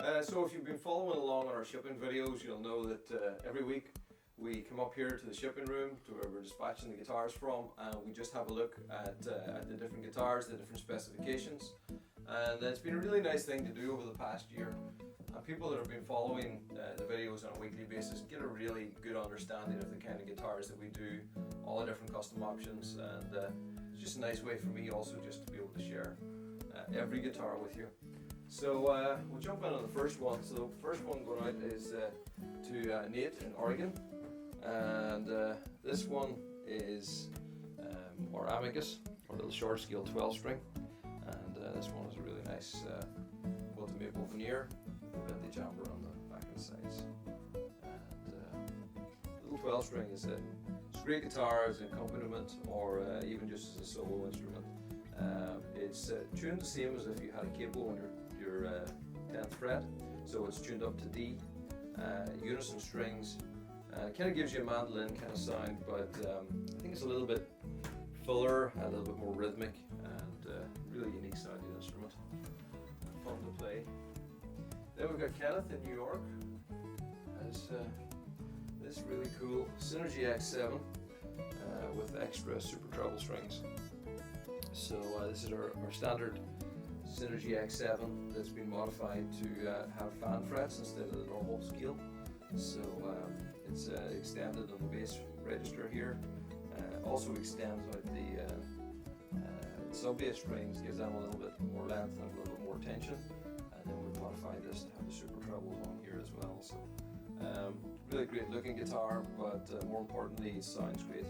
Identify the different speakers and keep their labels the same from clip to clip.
Speaker 1: So if you've been following along on our shipping videos, you'll know that every week we come up here to the shipping room to where we're dispatching the guitars from, and we just have a look at the different guitars, the different specifications. And it's been a really nice thing to do over the past year. And people that have been following the videos on a weekly basis get a really good understanding of the kind of guitars that we do, all the different custom options, and it's just a nice way for me also just to be able to share every guitar with you. So we'll jump in on the first one. So the first one going out is to Nate in Oregon, and this one is our Amicus, our little short scale 12 string, and this one is a really nice maple veneer with the jumper on the back and sides. And the little 12 string is a great guitar as an accompaniment or even just as a solo instrument. It's tuned the same as if you had a capo on your 10th fret, so it's tuned up to D, unison strings. Kind of gives you a mandolin kind of sound, but I think it's a little bit fuller, a little bit more rhythmic, and really unique sounding instrument. Fun to play. Then we've got Kenneth in New York. Has this really cool Synergy X7 with extra super treble strings. So this is our standard Synergy X7 that's been modified to have fan frets instead of the normal scale. So it's extended on the bass register here. Also extends out the sub-bass strings, gives them a little bit more length and a little bit more tension. And then we've modified this to have the super trebles on here as well. So really great looking guitar, but more importantly it sounds great.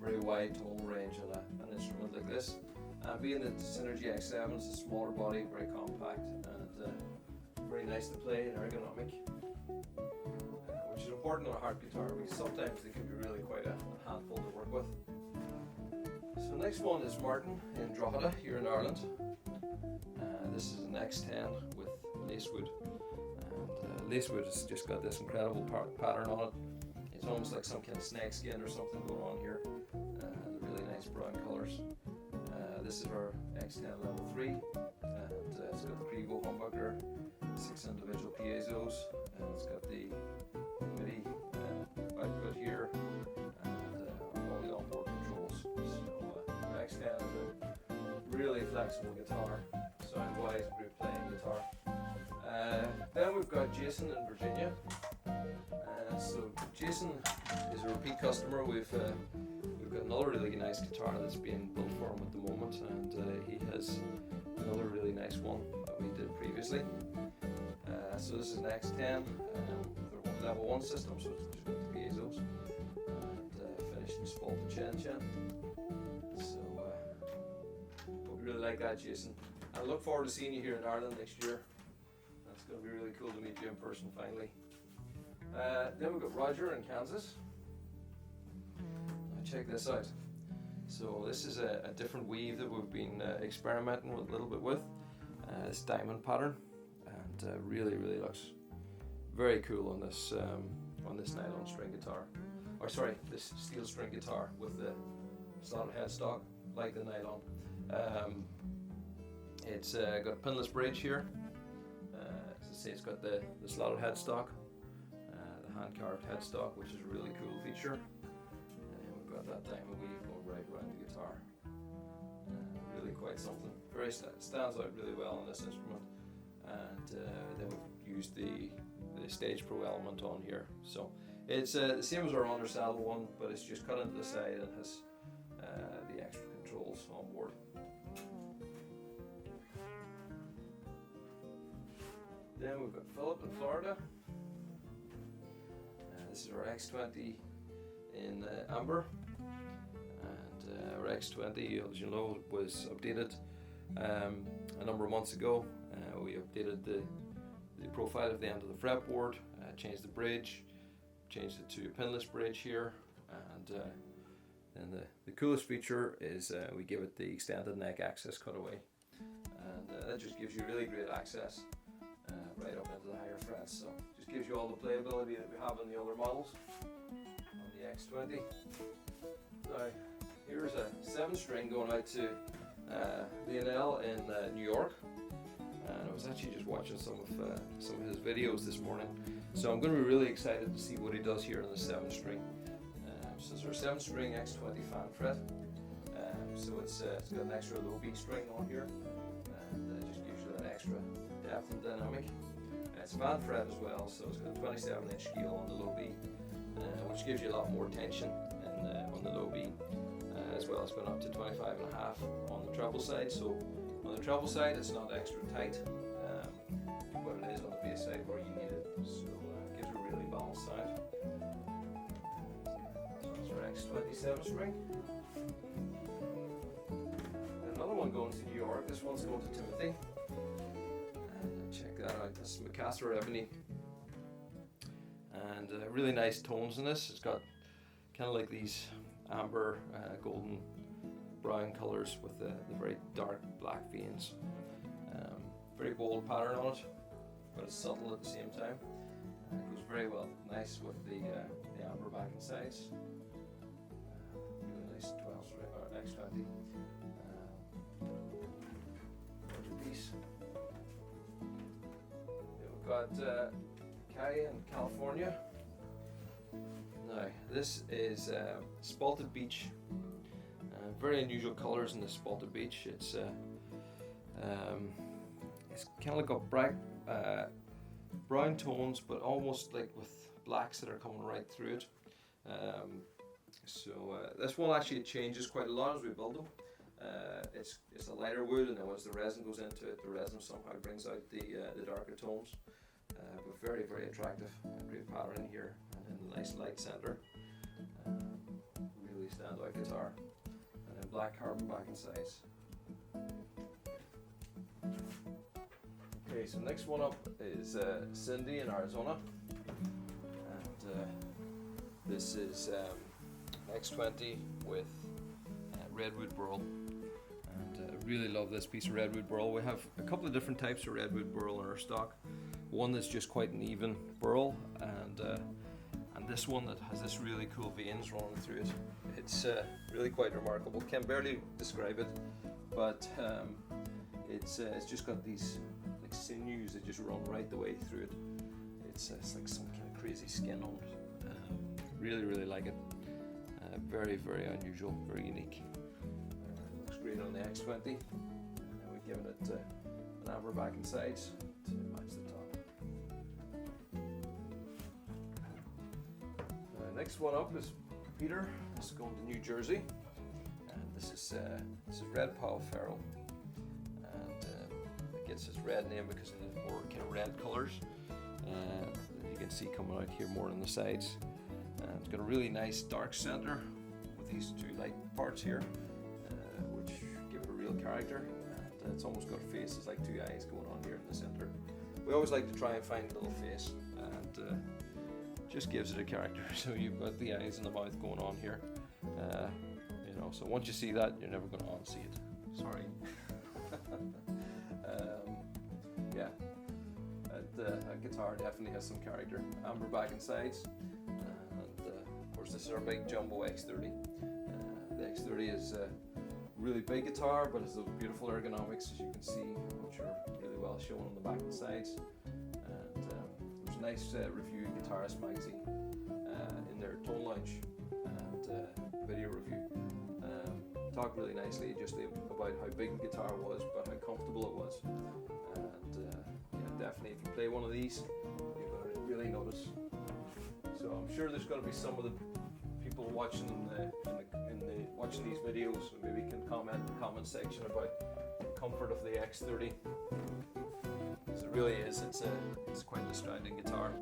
Speaker 1: Very wide tonal range on an instrument like this. Being that the Synergy X7 is a smaller body, very compact, and very nice to play and ergonomic, which is important on a harp guitar because sometimes they can be really quite a handful to work with. So the next one is Martin in Drogheda here in Ireland. This is an X10 with lacewood, and lacewood has just got this incredible pattern on it. It's almost like some kind of snake skin or something going on here. Really nice brown colours. This is our X10 level 3, and it's got the Krigo humbucker, 6 individual piezos, and it's got the MIDI output here, and all the onboard controls. So X10 is a really flexible guitar, sound-wise, great playing guitar. Then we've got Jason in Virginia. So Jason is a repeat customer. We've got another really nice guitar that's being built for him at the moment, and he has another really nice one that we did previously. So this is an X10 with a level 1 system, so it's just got the piezos, and finished in Spalted Beach. So hope you really like that, Jason. I look forward to seeing you here in Ireland next year. That's going to be really cool to meet you in person finally. Then we've got Roger in Kansas. Now check this out. So this is a different weave that we've been experimenting with a little bit with. This diamond pattern, and really looks very cool on this nylon string guitar. Or sorry, this steel string guitar with the slotted headstock like the nylon. It's got a pinless bridge here. As I say, it's got the slotted headstock. Hand-carved headstock, which is a really cool feature, and we've got that diamond weave going right around the guitar. Really quite something. Very stands out really well on this instrument, and then we've used the Stage Pro element on here. So it's the same as our undersaddle one, but it's just cut into the side and has the extra controls on board. Then we've got Philip in Florida. This is our X20 in Amber, and our X20, as you know, was updated a number of months ago. We updated the profile of the end of the fretboard, changed the bridge, changed it to a pinless bridge here, and then the coolest feature is we give it the extended neck access cutaway, and that just gives you really great access right up into the higher frets. So just gives you all the playability that we have on the other models on the X20. Now here's a 7-string going out to Lionel in New York. was actually just watching some of his videos this morning, so I'm going to be really excited to see what he does here on the 7 string. So it's our 7 string X20 fan fret. So it's got an extra low B string on here, and it just gives you that extra depth and dynamic. It's fan fret as well, so it's got a 27-inch scale on the low B, which gives you a lot more tension on the low B. As well, it's going up to 25.5 on the treble side. So on the treble side, it's not extra tight, but it is on the bass side where you need it. So it gives a really balanced sound. So it's our X27 string. Another one going to New York. This one's going to Timothy. Check that out. This is Macassar Ebony, and really nice tones in this. It's got kind of like these amber, golden brown colours with the very dark black veins. Very bold pattern on it, but it's subtle at the same time. It goes very well, nice with the amber back and sides. Really nice 12 string or X20 piece. We've got Kai in California. Now, this is Spalted Beach. Very unusual colours in the Spalted Beach. It's kind of like got bright brown tones, but almost like with blacks that are coming right through it. This one actually changes quite a lot as we build them. It's a lighter wood, and then once the resin goes into it, the resin somehow brings out the darker tones. But very, very attractive. Great pattern here, and a nice light centre. Really standout guitar. And then black carbon back and sides. Okay, so next one up is Cindy in Arizona. And this is X20 with redwood burl. And really love this piece of redwood burl. We have a couple of different types of redwood burl in our stock. One that's just quite an even burl, and this one that has this really cool veins running through it. It's really quite remarkable. Can barely describe it, but it's just got these like sinews that just run right the way through it. It's like some kind of crazy skin on it. Really, really like it. Very, very unusual, very unique. Looks great on the X20. We've given it an amber back and sides to match the top. Next one up is Peter. This is going to New Jersey, and this is Red Pal Ferrule, and it gets its red name because of the more kind of red colours. You can see coming out here more on the sides. It's got a really nice dark centre with these two light parts here, which give it a real character. And it's almost got faces like two eyes going on here in the centre. We always like to try and find a little face, and just gives it a character. So you've got the eyes and the mouth going on here. So once you see that, you're never going to unsee it. Sorry. That guitar definitely has some character. Amber back and sides. And of course, this is our big jumbo X30. The X30 is a really big guitar, but it's those beautiful ergonomics, as you can see, which are really well shown on the back and sides. And there's a nice review in Guitarist magazine in their Tone Lounge and video review. Talked really nicely just about how big the guitar was, but how comfortable it was. And definitely, if you play one of these, you're going to really notice. So I'm sure there's going to be some of the people watching watching these videos, and maybe can comment in the comment section about the comfort of the X30. Because it really is. It's quite an astounding guitar.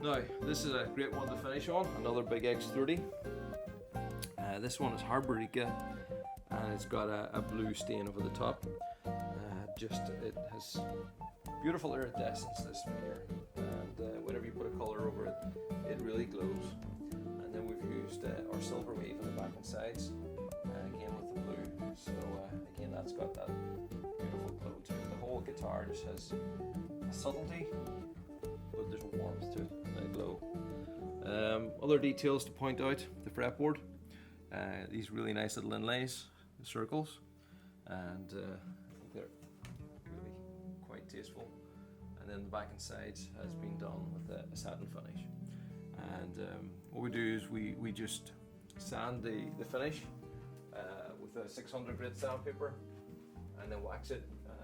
Speaker 1: Now, this is a great one to finish on. Another big X30. This one is harborica, and it's got a blue stain over the top. It has beautiful iridescence, this one here, and whenever you put a colour over it, it really glows. And then we've used our silver wave on the back and sides, again with the blue. So again, that's got that beautiful glow to it. The whole guitar just has a subtlety, but there's a warmth to it and a glow. Other details to point out: the fretboard. These really nice little inlays, the circles, and I think they're really quite quite tasteful. And then the back and sides has been done with a satin finish. And what we do is we just sand the finish with a 600 grit sandpaper, and then wax it,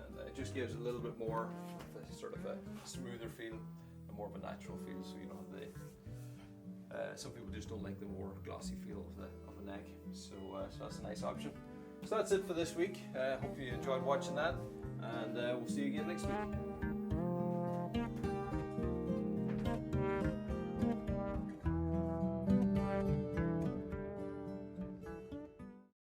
Speaker 1: and it just gives a little bit more of a sort of a smoother feel, and more of a natural feel, so you don't have the some people just don't like the more glossy feel of a neck, so that's a nice option. So that's it for this week. Hope you enjoyed watching that, and we'll see you again next week.